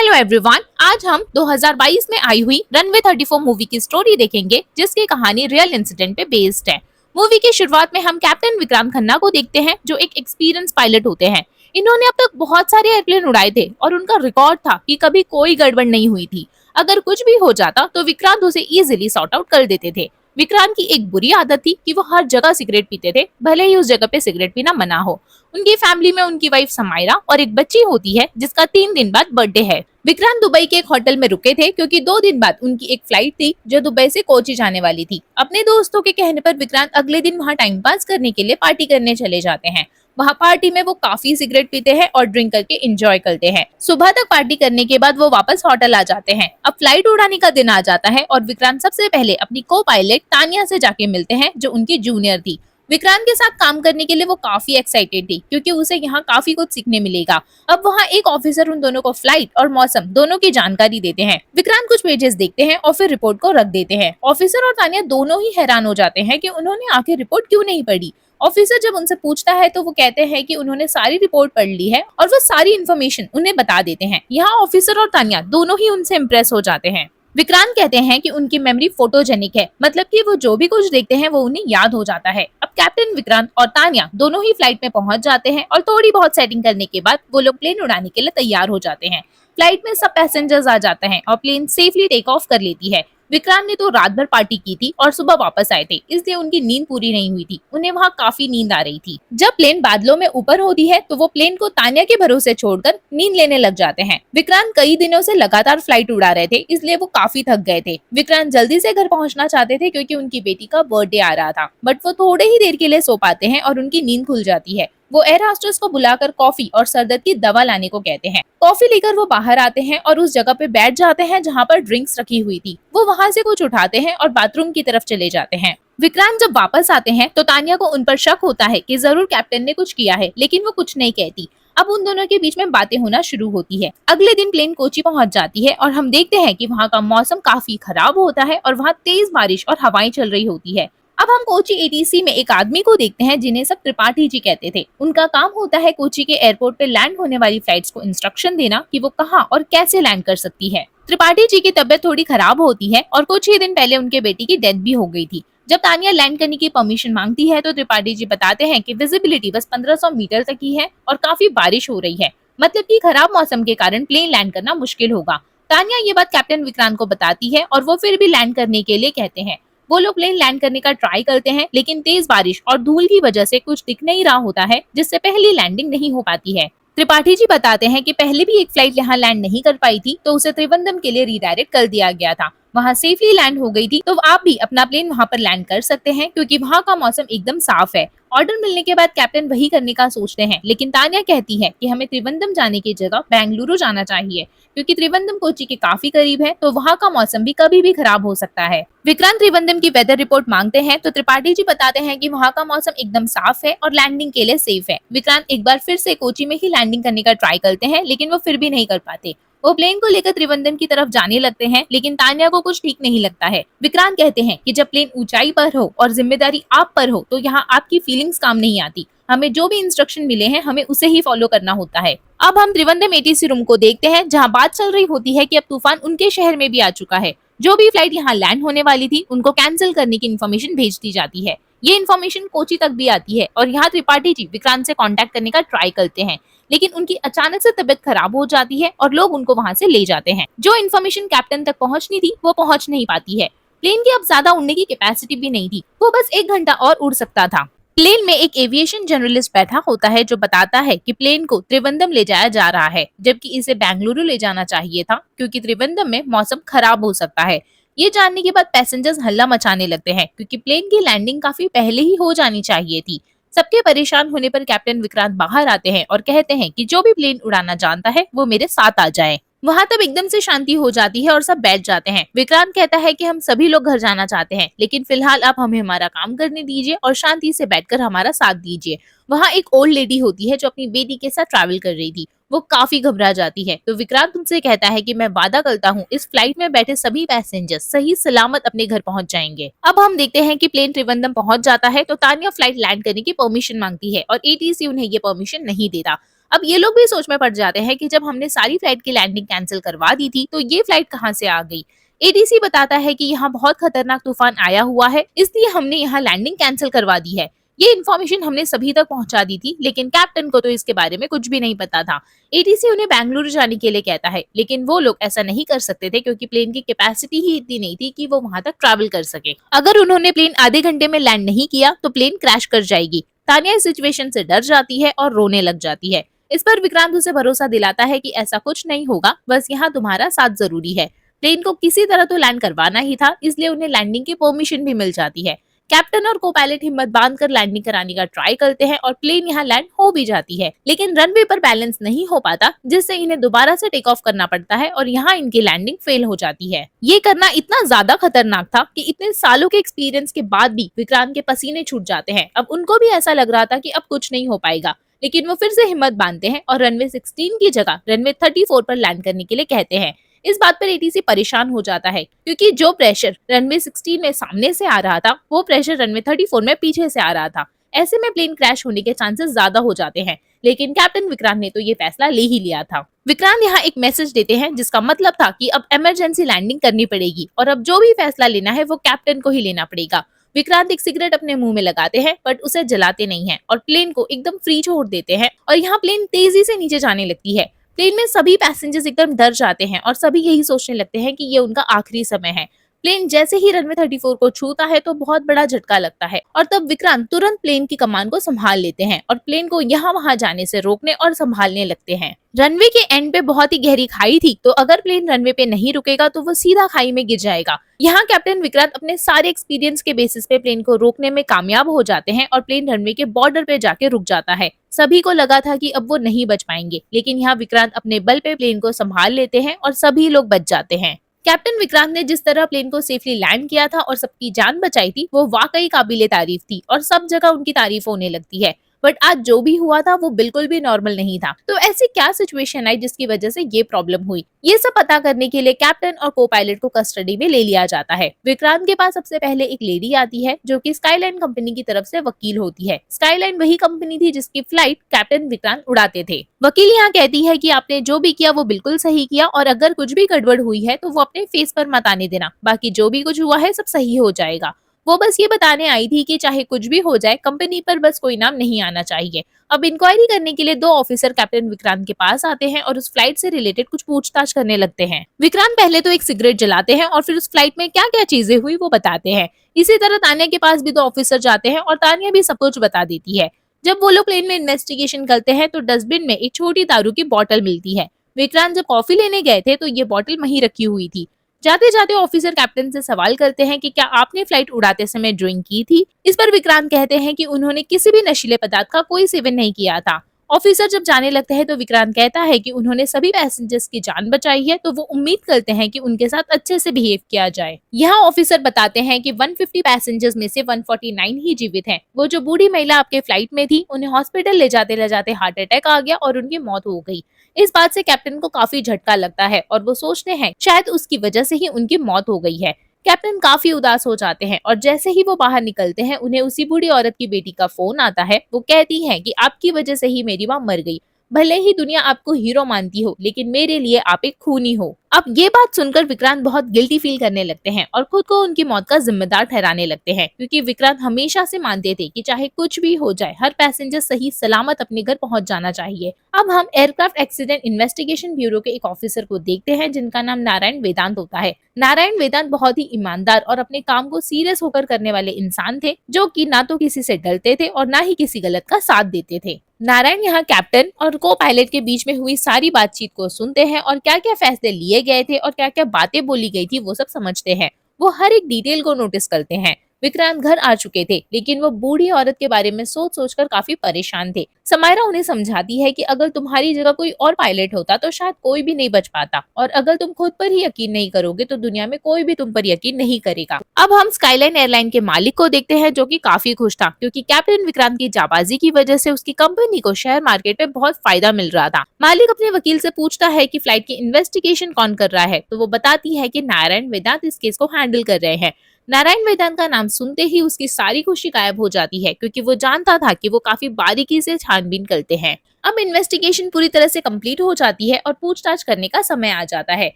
Hello everyone, आज हम 2022 में आई हुई रनवे 34 मूवी की स्टोरी देखेंगे, जिसकी कहानी रियल इंसिडेंट पे बेस्ड है। मूवी की शुरुआत में हम कैप्टन विक्रांत खन्ना को देखते हैं, जो एक एक्सपीरियंस पायलट होते हैं। इन्होंने अब तक बहुत सारे एयरप्लेन उड़ाए थे और उनका रिकॉर्ड था कि कभी कोई गड़बड़ नहीं हुई थी। अगर कुछ भी हो जाता तो विक्रांत उसे इजिली सॉर्ट आउट कर देते थे। विक्रांत की एक बुरी आदत थी कि वो हर जगह सिगरेट पीते थे, भले ही उस जगह पे सिगरेट पीना मना हो। उनकी फैमिली में उनकी वाइफ समायरा और एक बच्ची होती है, जिसका 3 दिन बाद बर्थडे है। विक्रांत दुबई के एक होटल में रुके थे, क्योंकि 2 दिन बाद उनकी एक फ्लाइट थी जो दुबई से कोची जाने वाली थी। अपने दोस्तों के कहने पर विक्रांत अगले दिन वहाँ टाइम पास करने के लिए पार्टी करने चले जाते हैं। वहाँ पार्टी में वो काफी सिगरेट पीते हैं और ड्रिंक करके एंजॉय करते हैं। सुबह तक पार्टी करने के बाद वो वापस होटल आ जाते हैं। अब फ्लाइट उड़ाने का दिन आ जाता है और विक्रांत सबसे पहले अपनी को पायलट तानिया से जाके मिलते हैं, जो उनकी जूनियर थी। विक्रांत के साथ काम करने के लिए वो काफी एक्साइटेड थी, क्योंकि उसे यहाँ काफी कुछ सीखने मिलेगा। अब वहाँ एक ऑफिसर उन दोनों को फ्लाइट और मौसम दोनों की जानकारी देते हैं। विक्रांत कुछ पेजेस देखते हैं और फिर रिपोर्ट को रख देते हैं। ऑफिसर और तानिया दोनों ही हैरान हो जाते हैं कि उन्होंने आखिर रिपोर्ट क्यों नहीं पढ़ी। ऑफिसर जब उनसे पूछता है तो वो कहते हैं कि उन्होंने सारी रिपोर्ट पढ़ ली है और वो सारी इन्फॉर्मेशन उन्हें बता देते हैं। यहाँ ऑफिसर और तानिया दोनों ही उनसे इम्प्रेस हो जाते हैं। विक्रांत कहते हैं कि उनकी मेमोरी फोटोजेनिक है, मतलब कि वो जो भी कुछ देखते हैं वो उन्हें याद हो जाता है। अब कैप्टन विक्रांत और तानिया दोनों ही फ्लाइट में पहुंच जाते हैं और थोड़ी बहुत सेटिंग करने के बाद वो लोग प्लेन उड़ाने के लिए तैयार हो जाते हैं। फ्लाइट में सब पैसेंजर्स आ जाते हैं और प्लेन सेफली टेक ऑफ कर लेती है। विक्रांत ने तो रात भर पार्टी की थी और सुबह वापस आए थे, इसलिए उनकी नींद पूरी नहीं हुई थी। उन्हें वहाँ काफी नींद आ रही थी। जब प्लेन बादलों में ऊपर होती है तो वो प्लेन को तानिया के भरोसे छोड़कर नींद लेने लग जाते हैं। विक्रांत कई दिनों से लगातार फ्लाइट उड़ा रहे थे, इसलिए वो काफी थक गए थे। विक्रांत जल्दी से घर पहुंचना चाहते थे, क्योंकि उनकी बेटी का बर्थडे आ रहा था, बट वो थोड़े ही देर के लिए सो पाते हैं और उनकी नींद खुल जाती है। वो एयर होस्टेस को बुलाकर कॉफी और सरदर्द की दवा लाने को कहते हैं। कॉफी लेकर वो बाहर आते हैं और उस जगह पे बैठ जाते हैं जहाँ पर ड्रिंक्स रखी हुई थी। वो वहाँ से कुछ उठाते हैं और बाथरूम की तरफ चले जाते हैं। विक्रांत जब वापस आते हैं तो तानिया को उन पर शक होता है कि जरूर कैप्टन ने कुछ किया है, लेकिन वो कुछ नहीं कहती। अब उन दोनों के बीच में बातें होना शुरू होती है। अगले दिन प्लेन कोची पहुंच जाती है और हम देखते हैं कि वहाँ का मौसम काफी खराब होता है और वहाँ तेज बारिश और हवाएं चल रही होती है। अब हम कोची एटीसी में एक आदमी को देखते हैं, जिन्हें सब त्रिपाठी जी कहते थे। उनका काम होता है कोची के एयरपोर्ट पे लैंड होने वाली फ्लाइट्स को इंस्ट्रक्शन देना कि वो कहाँ और कैसे लैंड कर सकती है। त्रिपाठी जी की तबीयत थोड़ी खराब होती है और कुछ ही दिन पहले उनके बेटी की डेथ भी हो गई थी। जब तानिया लैंड करने की परमिशन मांगती है तो त्रिपाठी जी बताते हैं कि विजिबिलिटी बस 1500 मीटर तक ही है और काफी बारिश हो रही है, मतलब कि खराब मौसम के कारण प्लेन लैंड करना मुश्किल होगा। तानिया ये बात कैप्टन विक्रांत को बताती है और वो फिर भी लैंड करने के लिए कहते हैं। वो लोग प्लेन लैंड करने का ट्राई करते हैं, लेकिन तेज बारिश और धूल की वजह से कुछ दिख नहीं रहा होता है, जिससे पहली लैंडिंग नहीं हो पाती है। त्रिपाठी जी बताते हैं कि पहले भी एक फ्लाइट यहाँ लैंड नहीं कर पाई थी, तो उसे त्रिवेंद्रम के लिए रीडायरेक्ट कर दिया गया था। वहाँ सेफली लैंड हो गई थी, तो आप भी अपना प्लेन वहाँ पर लैंड कर सकते हैं, क्योंकि वहाँ का मौसम एकदम साफ है। ऑर्डर मिलने के बाद कैप्टन वही करने का सोचते हैं, लेकिन तानिया कहती है कि हमें त्रिवेंद्रम जाने की जगह बेंगलुरु जाना चाहिए, क्योंकि त्रिवेंद्रम कोची के काफी करीब है, तो वहाँ का मौसम भी कभी भी खराब हो सकता है। विक्रांत त्रिवेंद्रम की वेदर रिपोर्ट मांगते हैं तो त्रिपाठी जी बताते हैं कि वहाँ का मौसम एकदम साफ है और लैंडिंग के लिए सेफ है। विक्रांत एक बार फिर से कोची में ही लैंडिंग करने का ट्राई करते हैं, लेकिन वो फिर भी नहीं कर पाते। वो प्लेन को लेकर त्रिवेंद्रम की तरफ जाने लगते हैं, लेकिन तानिया को कुछ ठीक नहीं लगता है। विक्रांत कहते हैं कि जब प्लेन ऊंचाई पर हो और जिम्मेदारी आप पर हो, तो यहाँ आपकी फीलिंग्स काम नहीं आती। हमें जो भी इंस्ट्रक्शन मिले हैं, हमें उसे ही फॉलो करना होता है। अब हम त्रिवेंद्रम एटीसी रूम को देखते हैं, जहाँ बात चल रही होती है कि अब तूफान उनके शहर में भी आ चुका है। जो भी फ्लाइट यहाँ लैंड होने वाली थी, उनको कैंसिल करने की इन्फॉर्मेशन भेज दी जाती है। ये इन्फॉर्मेशन कोची तक भी आती है और यहाँ त्रिपाठी जी विक्रांत से कांटेक्ट करने का ट्राई करते हैं, लेकिन उनकी अचानक से तबीयत खराब हो जाती है और लोग उनको वहां से ले जाते हैं। जो इन्फॉर्मेशन कैप्टन तक पहुंचनी थी, वो पहुंच नहीं पाती है। प्लेन की अब ज्यादा उड़ने की कैपेसिटी भी नहीं थी, वो बस 1 घंटा और उड़ सकता था। प्लेन में एक एविएशन जर्नलिस्ट बैठा होता है, जो बताता है कि प्लेन को त्रिवेंद्रम ले जाया जा रहा है, जबकि इसे बेंगलुरु ले जाना चाहिए था, क्योंकि त्रिवेंद्रम में मौसम खराब हो सकता है। ये जानने के बाद पैसेंजर्स हल्ला मचाने लगते हैं, क्योंकि प्लेन की लैंडिंग काफी पहले ही हो जानी चाहिए थी। सबके परेशान होने पर कैप्टन विक्रांत बाहर आते हैं और कहते हैं कि जो भी प्लेन उड़ाना जानता है वो मेरे साथ आ जाए। वहाँ तब एकदम से शांति हो जाती है और सब बैठ जाते हैं। विक्रांत कहता है कि हम सभी लोग घर जाना चाहते हैं, लेकिन फिलहाल आप हमें हमारा काम करने दीजिए और शांति से बैठकर हमारा साथ दीजिए। वहाँ एक ओल्ड लेडी होती है, जो अपनी बेटी के साथ ट्रैवल कर रही थी। वो काफी घबरा जाती है, तो विक्रांत उनसे कहता है कि मैं वादा करता हूँ इस फ्लाइट में बैठे सभी पैसेंजर्स सही सलामत अपने घर पहुंच जाएंगे। अब हम देखते हैं कि प्लेन त्रिवेंद्रम पहुंच जाता है, तो तानिया फ्लाइट लैंड करने की परमिशन मांगती है और एटीसी उन्हें ये परमिशन नहीं देता। अब ये लोग भी सोच में पड़ जाते हैं कि जब हमने सारी फ्लाइट की लैंडिंग कैंसिल करवा दी थी तो ये फ्लाइट कहाँ से आ गई। एटीसी बताता है कि यहाँ बहुत खतरनाक तूफान आया हुआ है, इसलिए हमने यहाँ लैंडिंग कैंसिल करवा दी है। ये इन्फॉर्मेशन हमने सभी तक पहुंचा दी थी, लेकिन कैप्टन को तो इसके बारे में कुछ भी नहीं पता था। एटीसी उन्हें बेंगलुरु जाने के लिए कहता है, लेकिन वो लोग ऐसा नहीं कर सकते थे क्योंकि प्लेन की कैपेसिटी ही इतनी नहीं थी कि वो वहां तक ट्रैवल कर सके। अगर उन्होंने प्लेन आधे घंटे में लैंड नहीं किया तो प्लेन क्रैश कर जाएगी। तानिया इस सिचुएशन से डर जाती है और रोने लग जाती है। इस पर विक्रांत उसे भरोसा दिलाता है कि ऐसा कुछ नहीं होगा, बस यहाँ तुम्हारा साथ जरूरी है। प्लेन को किसी तरह तो लैंड करवाना ही था, इसलिए उन्हें लैंडिंग की परमिशन भी मिल जाती है। कैप्टन और को पायलट हिम्मत बांधकर लैंडिंग कराने का ट्राई करते हैं और प्लेन यहाँ लैंड हो भी जाती है, लेकिन रनवे पर बैलेंस नहीं हो पाता, जिससे इन्हें दोबारा से टेक ऑफ करना पड़ता है और यहाँ इनकी लैंडिंग फेल हो जाती है। ये करना इतना ज्यादा खतरनाक था कि इतने सालों के एक्सपीरियंस के बाद भी विक्रांत के पसीने छूट जाते हैं। अब उनको भी ऐसा लग रहा था कि अब कुछ नहीं हो पाएगा, लेकिन वो फिर से हिम्मत बांधते हैं और रनवे 16 की जगह रनवे 34 पर लैंड करने के लिए कहते हैं। इस बात पर एटीसी परेशान हो जाता है क्योंकि जो प्रेशर रनवे 16 में सामने से आ रहा था वो प्रेशर रनवे 34 में पीछे से आ रहा था। ऐसे में प्लेन क्रैश होने के चांसेस ज्यादा हो जाते हैं, लेकिन कैप्टन विक्रांत ने तो ये फैसला ले ही लिया था। विक्रांत यहाँ एक मैसेज देते हैं जिसका मतलब था कि अब इमरजेंसी लैंडिंग करनी पड़ेगी और अब जो भी फैसला लेना है वो कैप्टन को ही लेना पड़ेगा। विक्रांत एक सिगरेट अपने मुंह में लगाते हैं बट उसे जलाते नहीं हैं और प्लेन को एकदम फ्री छोड़ देते हैं और यहाँ प्लेन तेजी से नीचे जाने लगती है। प्लेन में सभी पैसेंजर्स एकदम डर जाते हैं और सभी यही सोचने लगते हैं कि ये उनका आखिरी समय है। प्लेन जैसे ही रनवे 34 को छूता है तो बहुत बड़ा झटका लगता है और तब विक्रांत तुरंत प्लेन की कमान को संभाल लेते हैं और प्लेन को यहाँ वहां जाने से रोकने और संभालने लगते हैं। रनवे के एंड पे बहुत ही गहरी खाई थी, तो अगर प्लेन रनवे पे नहीं रुकेगा तो वो सीधा खाई में गिर जाएगा। यहाँ कैप्टन विक्रांत अपने सारे एक्सपीरियंस के बेसिस पे प्लेन को रोकने में कामयाब हो जाते हैं और प्लेन रनवे के बॉर्डर पे जाके रुक जाता है। सभी को लगा था कि अब वो नहीं बच पाएंगे, लेकिन यहाँ विक्रांत अपने बल पे प्लेन को संभाल लेते हैं और सभी लोग बच जाते हैं। कैप्टन विक्रांत ने जिस तरह प्लेन को सेफली लैंड किया था और सबकी जान बचाई थी वो वाकई काबिले तारीफ थी और सब जगह उनकी तारीफ होने लगती है। बट आज जो भी हुआ था वो बिल्कुल भी नॉर्मल नहीं था। तो ऐसी क्या सिचुएशन आई जिसकी वजह से ये प्रॉब्लम हुई, ये सब पता करने के लिए कैप्टन और को पायलट को कस्टडी में ले लिया जाता है। विक्रांत के पास सबसे पहले एक लेडी आती है जो कि स्काईलाइन कंपनी की तरफ से वकील होती है। स्काईलाइन वही कंपनी थी जिसकी फ्लाइट कैप्टन विक्रांत उड़ाते थे। वकील यहाँ कहती है कि आपने जो भी किया वो बिल्कुल सही किया और अगर कुछ भी गड़बड़ हुई है तो वो अपने फेस पर मत आने देना, बाकी जो भी कुछ हुआ है सब सही हो जाएगा। वो बस ये बताने आई थी कि चाहे कुछ भी हो जाए कंपनी पर बस कोई नाम नहीं आना चाहिए। अब इंक्वायरी करने के लिए दो ऑफिसर कैप्टन विक्रांत के पास आते हैं और उस फ्लाइट से रिलेटेड कुछ पूछताछ करने लगते हैं। विक्रांत पहले तो एक सिगरेट जलाते हैं और फिर उस फ्लाइट में क्या क्या चीजें हुई वो बताते हैं। इसी तरह तानिया के पास भी दो ऑफिसर जाते हैं और तानिया भी सब कुछ बता देती है। जब वो लोग प्लेन में इन्वेस्टिगेशन करते हैं तो डस्टबिन में एक छोटी दारू की बोतल मिलती है। विक्रांत जब कॉफी लेने गए थे तो ये बोतल वहीं रखी हुई थी। जाते जाते ऑफिसर कैप्टन से सवाल करते हैं कि क्या आपने फ्लाइट उड़ाते समय ड्रिंक की थी। इस पर विक्रांत कहते हैं कि उन्होंने किसी भी नशीले पदार्थ का कोई सेवन नहीं किया था। ऑफिसर जब जाने लगते हैं तो विक्रांत कहता है कि उन्होंने सभी पैसेंजर्स की जान बचाई है, तो वो उम्मीद करते हैं कि उनके साथ अच्छे से बिहेव किया जाए। यहाँ ऑफिसर बताते हैं कि 150 पैसेंजर्स में से 149 ही जीवित हैं। वो जो बूढ़ी महिला आपके फ्लाइट में थी उन्हें हॉस्पिटल ले जाते हार्ट अटैक आ गया और उनकी मौत हो गई। इस बात से कैप्टन को काफी झटका लगता है और वो सोचते हैं शायद उसकी वजह से ही उनकी मौत हो गई है। कैप्टन काफी उदास हो जाते हैं और जैसे ही वो बाहर निकलते हैं उन्हें उसी बूढ़ी औरत की बेटी का फोन आता है। वो कहती है कि आपकी वजह से ही मेरी माँ मर गई। भले ही दुनिया आपको हीरो मानती हो, लेकिन मेरे लिए आप एक खूनी हो। अब ये बात सुनकर विक्रांत बहुत गिल्टी फील करने लगते हैं और खुद को उनकी मौत का जिम्मेदार ठहराने लगते हैं, क्योंकि विक्रांत हमेशा से मानते थे कि चाहे कुछ भी हो जाए हर पैसेंजर सही सलामत अपने घर पहुंच जाना चाहिए। अब हम एयरक्राफ्ट एक्सीडेंट इन्वेस्टिगेशन ब्यूरो के एक ऑफिसर को देखते हैं जिनका नाम नारायण वेदांत होता है। नारायण वेदांत बहुत ही ईमानदार और अपने काम को सीरियस होकर करने वाले इंसान थे, जो कि ना तो किसी से डरते थे और ना ही किसी गलत का साथ देते थे। नारायण यहाँ कैप्टन और को पायलट के बीच में हुई सारी बातचीत को सुनते हैं और क्या क्या फैसले लिए गए थे और क्या क्या बातें बोली गई थी वो सब समझते हैं। वो हर एक डिटेल को नोटिस करते हैं। विक्रांत घर आ चुके थे, लेकिन वो बूढ़ी औरत के बारे में सोच सोचकर काफी परेशान थे। समायरा उन्हें समझाती है कि अगर तुम्हारी जगह कोई और पायलट होता तो शायद कोई भी नहीं बच पाता, और अगर तुम खुद पर ही यकीन नहीं करोगे तो दुनिया में कोई भी तुम पर यकीन नहीं करेगा। अब हम स्काईलाइन एयरलाइन के मालिक को देखते हैं, जो कि काफी खुश था क्योंकि कैप्टन विक्रांत की जाबाजी की वजह से उसकी कंपनी को शेयर मार्केट में बहुत फायदा मिल रहा था। मालिक अपने वकील से पूछता है कि फ्लाइट की इन्वेस्टिगेशन कौन कर रहा है, तो वो बताती है कि नारायण वेदांत इस केस को हैंडल कर रहे हैं। नारायण वेदांत का नाम सुनते ही उसकी सारी खुशी गायब हो जाती है, क्योंकि वो जानता था कि वो काफी बारीकी से छानबीन करते हैं। अब इन्वेस्टिगेशन पूरी तरह से कंप्लीट हो जाती है और पूछताछ करने का समय आ जाता है।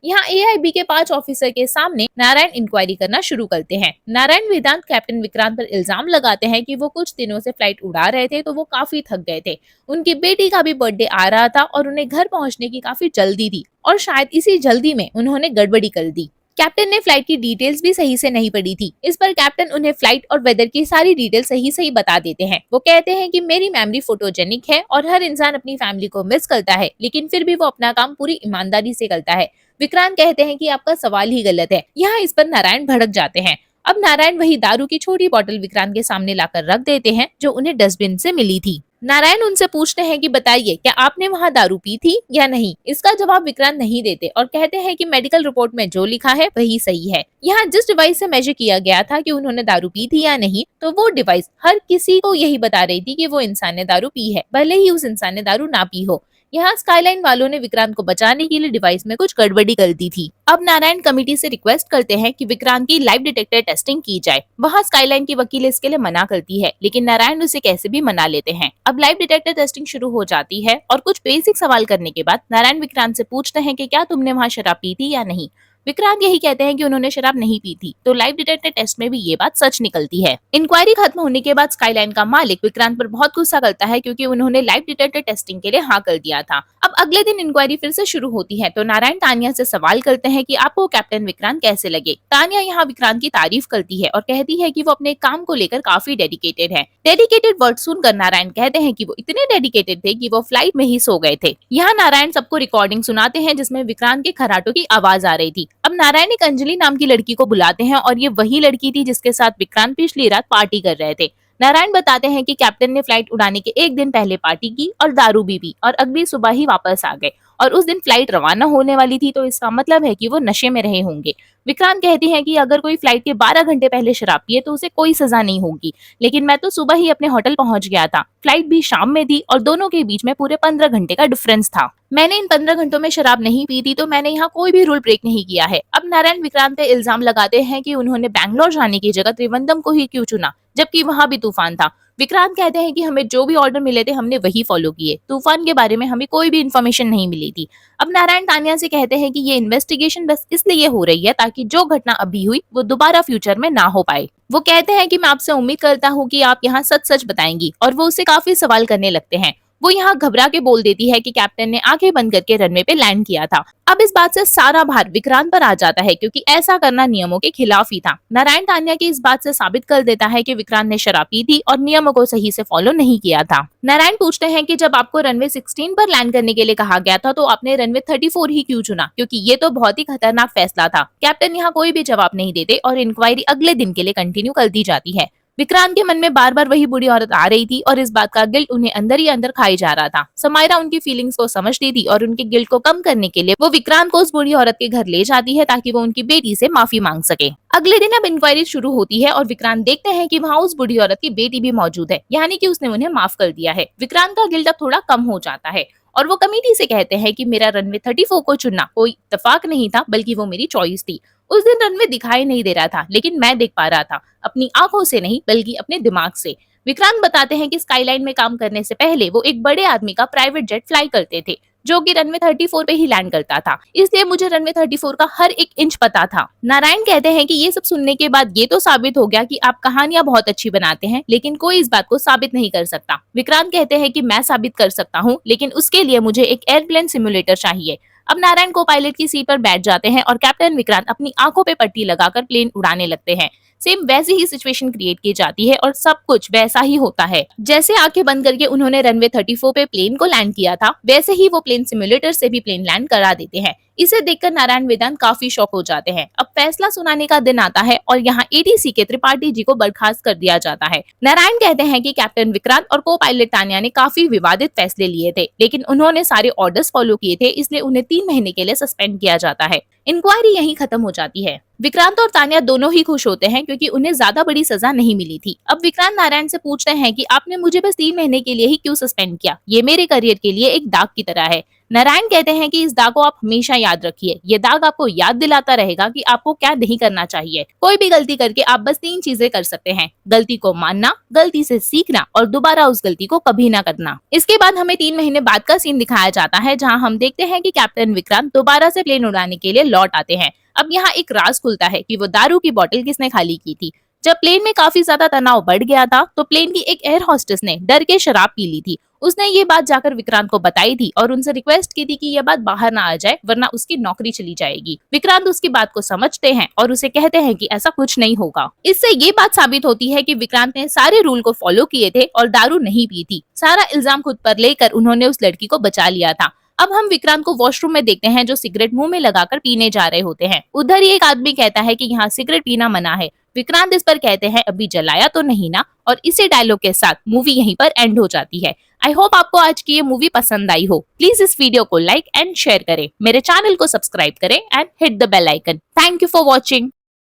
यहाँ एआईबी के 5 ऑफिसर के सामने नारायण इंक्वायरी करना शुरू करते हैं। नारायण वेदांत कैप्टन विक्रांत पर इल्जाम लगाते हैं कि वो कुछ दिनों से फ्लाइट उड़ा रहे थे तो वो काफी थक गए थे। उनकी बेटी का भी बर्थडे आ रहा था और उन्हें घर पहुंचने की काफी जल्दी थी और शायद इसी जल्दी में उन्होंने गड़बड़ी कर दी। कैप्टन ने फ्लाइट की डिटेल्स भी सही से नहीं पढ़ी थी। इस पर कैप्टन उन्हें फ्लाइट और वेदर की सारी डिटेल सही सही बता देते हैं। वो कहते हैं कि मेरी मेमोरी फोटोजेनिक है और हर इंसान अपनी फैमिली को मिस करता है, लेकिन फिर भी वो अपना काम पूरी ईमानदारी से करता है। विक्रांत कहते हैं कि आपका सवाल ही गलत है। यहाँ इस पर नारायण भड़क जाते हैं। अब नारायण वही दारू की छोटी बोतल विक्रांत के सामने लाकर रख देते हैं जो उन्हें डस्टबिन से मिली थी। नारायण उनसे पूछते हैं कि बताइए क्या आपने वहाँ दारू पी थी या नहीं। इसका जवाब विक्रांत नहीं देते और कहते हैं कि मेडिकल रिपोर्ट में जो लिखा है वही सही है। यहाँ जिस डिवाइस से मेजर किया गया था कि उन्होंने दारू पी थी या नहीं, तो वो डिवाइस हर किसी को यही बता रही थी कि वो इंसान ने दारू पी है, भले ही उस इंसान ने दारू ना पी हो। यहाँ स्काईलाइन वालों ने विक्रांत को बचाने के लिए डिवाइस में कुछ गड़बड़ी कर दी थी। अब नारायण कमेटी से रिक्वेस्ट करते हैं कि विक्रांत की लाइव डिटेक्टर टेस्टिंग की जाए। वहाँ स्काईलाइन की वकील इसके लिए मना करती है, लेकिन नारायण उसे कैसे भी मना लेते हैं। अब लाइव डिटेक्टर टेस्टिंग शुरू हो जाती है और कुछ बेसिक सवाल करने के बाद नारायण विक्रांत से पूछते हैं कि क्या तुमने वहाँ शराब पी थी या नहीं। विक्रांत यही कहते हैं कि उन्होंने शराब नहीं पी थी, तो लाइव डिटेक्टर टेस्ट में भी ये बात सच निकलती है। इंक्वायरी खत्म होने के बाद स्काईलाइन का मालिक विक्रांत पर बहुत गुस्सा करता है क्योंकि उन्होंने लाइव डिटेक्टर टेस्टिंग के लिए हाँ कर दिया था। अब अगले दिन इंक्वायरी फिर से शुरू होती है तो नारायण तानिया से सवाल करते हैं कि आपको कैप्टन विक्रांत कैसे लगे। तानिया यहाँ विक्रांत की तारीफ करती है और कहती है कि वो अपने काम को लेकर काफी डेडिकेटेड है। डेडिकेटेड वर्ड सुनकर नारायण कहते हैं कि वो इतने डेडिकेटेड थे कि वो फ्लाइट में ही सो गए थे। यहाँ नारायण सबको रिकॉर्डिंग सुनाते हैं जिसमें विक्रांत के खराटों की आवाज आ रही थी। अब नारायण एक अंजलि नाम की लड़की को बुलाते हैं और ये वही लड़की थी जिसके साथ विक्रांत पिछली रात पार्टी कर रहे थे। नारायण बताते हैं कि कैप्टन ने फ्लाइट उड़ाने के एक दिन पहले पार्टी की और दारू भी पी और अगली सुबह ही वापस आ गए और उस दिन फ्लाइट रवाना होने वाली थी, तो इसका मतलब है कि वो नशे में रहे होंगे। विक्रांत कहती है कि अगर कोई फ्लाइट के 12 घंटे पहले शराब पिए तो उसे कोई सजा नहीं होगी, लेकिन मैं तो सुबह ही अपने होटल पहुंच गया था। फ्लाइट भी शाम में थी और दोनों के बीच में पूरे 15 घंटे का डिफरेंस था। मैंने इन 15 घंटों में शराब नहीं पी थी, तो मैंने यहाँ कोई भी रूल ब्रेक नहीं किया है। अब नारायण विक्रांत पे इल्जाम लगाते हैं कि उन्होंने बैंगलोर जाने की जगह त्रिवेंद्रम को ही क्यों चुना, जबकि वहाँ भी तूफान था। विक्रांत कहते हैं कि हमें जो भी ऑर्डर मिले थे हमने वही फॉलो किए, तूफान के बारे में हमें कोई भी इन्फॉर्मेशन नहीं मिली थी। अब नारायण तानिया से कहते हैं कि ये इन्वेस्टिगेशन बस इसलिए हो रही है ताकि जो घटना अभी हुई वो दोबारा फ्यूचर में ना हो पाए। वो कहते हैं कि मैं आपसे उम्मीद करता हूँ कि आप यहाँ सच सच बताएंगी, और वो उससे काफी सवाल करने लगते हैं। वो यहाँ घबरा के बोल देती है कि कैप्टन ने आंखें बंद करके रनवे पे लैंड किया था। अब इस बात से सारा भार विक्रांत पर आ जाता है क्योंकि ऐसा करना नियमों के खिलाफ ही था। नारायण तानिया की इस बात से साबित कर देता है कि विक्रांत ने शराब पी थी और नियमों को सही से फॉलो नहीं किया था। नारायण पूछते हैं कि जब आपको रनवे 16 पर लैंड करने के लिए कहा गया था तो आपने रनवे 34 ही क्यों चुना, क्योंकि ये तो बहुत ही खतरनाक फैसला था। कैप्टन यहाँ कोई भी जवाब नहीं देते और इंक्वायरी अगले दिन के लिए कंटिन्यू कर दी जाती है। विक्रांत के मन में बार बार वही बुरी औरत आ रही थी और इस बात का गिल्ट उन्हें अंदर ही अंदर खाई जा रहा था। समायरा उनकी फीलिंग्स को समझती थी और उनके गिल्ट को कम करने के लिए वो विक्रांत को उस बुरी औरत के घर ले जाती है ताकि वो उनकी बेटी से माफी मांग सके। अगले दिन अब इंक्वायरी शुरू होती है और विक्रांत देखते हैं कि वहाँ उस बुरी औरत की बेटी भी मौजूद है, यानी कि उसने उन्हें माफ कर दिया है। विक्रांत का गिल्ट अब थोड़ा कम हो जाता है और वो कमेटी से कहते हैं कि मेरा रनवे 34 को चुनना कोई इत्तेफाक नहीं था, बल्कि वो मेरी चॉइस थी। उस दिन रनवे दिखाई नहीं दे रहा था, लेकिन मैं देख पा रहा था, अपनी आंखों से नहीं बल्कि अपने दिमाग से। विक्रांत बताते हैं कि स्काईलाइन में काम करने से पहले वो एक बड़े आदमी का प्राइवेट जेट फ्लाई करते थे जो कि रनवे 34 पे ही लैंड करता था, इसलिए मुझे रनवे 34 का हर एक इंच पता था। नारायण कहते हैं कि ये सब सुनने के बाद ये तो साबित हो गया कि आप कहानियां बहुत अच्छी बनाते हैं, लेकिन कोई इस बात को साबित नहीं कर सकता। विक्रांत कहते हैं कि मैं साबित कर सकता हूँ, लेकिन उसके लिए मुझे एक एयरप्लेन सिमुलेटर चाहिए। अब नारायण को पायलट की सीट पर बैठ जाते हैं और कैप्टन विक्रांत अपनी आंखों पे पट्टी लगाकर प्लेन उड़ाने लगते हैं। सेम वैसी ही सिचुएशन क्रिएट की जाती है और सब कुछ वैसा ही होता है। जैसे आंखें बंद करके उन्होंने रनवे 34 पे प्लेन को लैंड किया था, वैसे ही वो प्लेन सिमुलेटर से भी प्लेन लैंड करा देते हैं। इसे देखकर नारायण वेदांत काफी शॉक हो जाते हैं। अब फैसला सुनाने का दिन आता है और यहाँ एटीसी के त्रिपाठी जी को बर्खास्त कर दिया जाता है। नारायण कहते हैं कि कैप्टन विक्रांत और को पायलट तानिया ने काफी विवादित फैसले लिए थे, लेकिन उन्होंने सारे ऑर्डर्स फॉलो किए थे, इसलिए उन्हें 3 महीने के लिए सस्पेंड किया जाता है। इंक्वायरी यहीं खत्म हो जाती है। विक्रांत और तानिया दोनों ही खुश होते हैं क्योंकि उन्हें ज्यादा बड़ी सजा नहीं मिली थी। अब विक्रांत नारायण से पूछते हैं कि आपने मुझे बस 3 महीने के लिए ही क्यों सस्पेंड किया, ये मेरे करियर के लिए एक दाग की तरह है। नारायण कहते हैं कि इस दाग को आप हमेशा याद रखिए। ये दाग आपको याद दिलाता रहेगा कि आपको क्या नहीं करना चाहिए। कोई भी गलती करके आप बस 3 चीजें कर सकते हैं: गलती को मानना, गलती से सीखना और दोबारा उस गलती को कभी ना करना। इसके बाद हमें 3 महीने बाद का सीन दिखाया जाता है, जहाँ हम देखते हैं कि कैप्टन विक्रांत दोबारा से प्लेन उड़ाने के लिए लौट आते हैं। अब यहाँ एक राज खुलता है कि वो दारू की बोतल किसने खाली की थी। जब प्लेन में काफी ज्यादा तनाव बढ़ गया था, तो प्लेन की एक एयर होस्टेस ने डर के शराब पी ली थी। उसने ये बात जाकर विक्रांत को बताई थी और उनसे रिक्वेस्ट की थी कि यह बात बाहर ना आ जाए, वरना उसकी नौकरी चली जाएगी। विक्रांत उसकी बात को समझते हैं और उसे कहते हैं कि ऐसा कुछ नहीं होगा। इससे ये बात साबित होती है कि विक्रांत ने सारे रूल को फॉलो किए थे और दारू नहीं पी थी। सारा इल्जाम खुद पर लेकर उन्होंने उस लड़की को बचा लिया था। अब हम विक्रांत को वॉशरूम में देखते हैं, जो सिगरेट मुंह में लगाकर पीने जा रहे होते हैं। उधर ही एक आदमी कहता है कि यहाँ सिगरेट पीना मना है। विक्रांत इस पर कहते हैं, अभी जलाया तो नहीं ना। और इसी डायलॉग के साथ मूवी यहीं पर एंड हो जाती है। आई होप आपको आज की ये मूवी पसंद आई हो। प्लीज इस वीडियो को लाइक एंड शेयर करें, मेरे चैनल को सब्सक्राइब करें and hit the bell icon. Thank you for watching.